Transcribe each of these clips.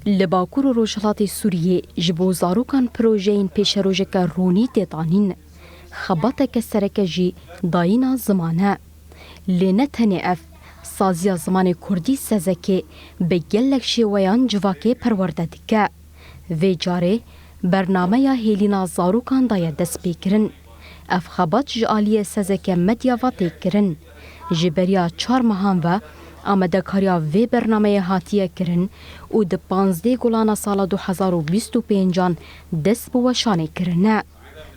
li Bakur û Rojhilatê Sûriyê ji bo zarokan projeyên pêşerojeka ronî tê danîn. Xebateke sereke jî dayîna ziman e. Lê ne tenê ev, saziya zimanê Kurdî sezekê bi gelek şêweyan civakê perwerde dike. Vê carê bernameya hêlîna zarokan da ye destpêkirin. Ev xebat ji aliyê sezeke medya ve tê kirin. Ji beriya 4 mehan ve amedekariya vê bernameyê hatiye kirin û di 15 gulana sala 2025 dest bi weşanê kirine.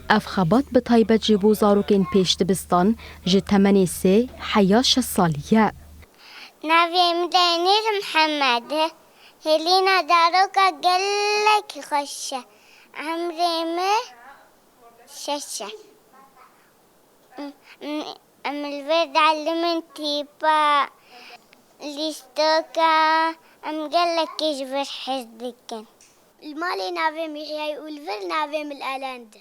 Ev xebat bi taybet ji bo zarokên pêşdibistan ji temenê 3 heya 6 salî ye. Navê min Denîr Mihemed e. Hêlîna zaroka gelekî xweş e. Emrê me 6 e. Em li vê dielîmin tîpa, lîstoka, em gelekî ji vir hez dikin. Li malê navê min Yehya û li vir navê min Elend e.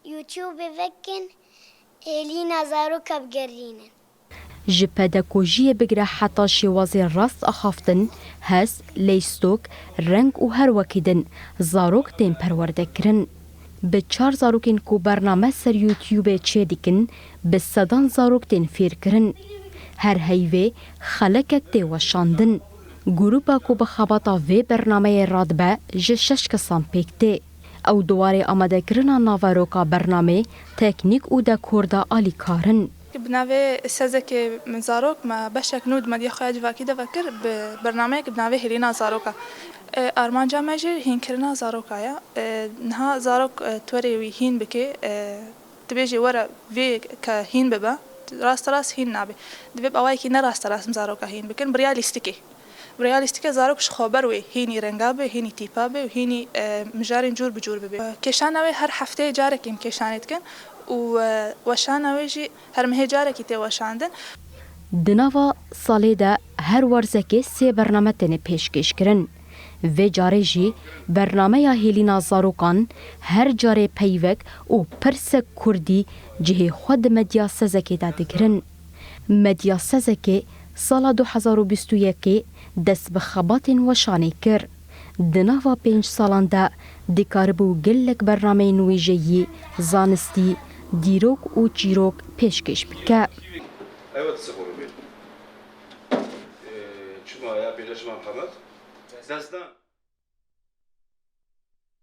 YouTubeê vekin hêlîna zaroka bigerînin. Ji pedagojiyê bigire heta şêwazê rast axaftin, hez, lêstok, reng û her wekî din zarok tên perwerde kirin. Bi 4 zarokên ku bername ser YouTubeê çê dikin, bi sedan zarok tên fêrkirin. Her heyvê xelekek tê weşandin. Grupa ku bi xebata vê bernameyê radibe ji 6 kesan pêk tê. Ew diwarê amadekirina naveroka bernamê, teknîk û dekor da alîkarin. بناوی سازکی من زاروک ما باشک نود مدیا خواهد واقعی دفکر به برنامه که بناوی هلینا زاروکا آرمانجا ماجر هین کرنا زاروکایا نها زاروک توری وی هین بکی تبیجی ورا وی که هین ببا راست هین نبی دبی باوی کی نراست راست زاروکا هین بکن بریالیستیکه زاروکش خبر وی هینی رنگابه هینی تیپابه و هینی مجارین جور بجور ببی کشان نوی هر هفته جاره کیم کشانیت کن و وشانویجی هر مهجارکی تی وشاندن. Dinava salê de her werzekê 3 bername tên pêşkêş kirin. Vê carê jî bernameya hêlîna zarokan her carê peyvek û pirsek Kurdî cihê xwe di medya sezekê de dikirin. Medya sezekê sala 2021 dest bi xebatên weşanê kir. Di nava 5 salan de dikaribû gelek bernameyên wêjeyî, zanistî, dîrok û çîrok pêşkêş bike. Evet, sıfır bir. Çuma ya Birleşme Muhammed.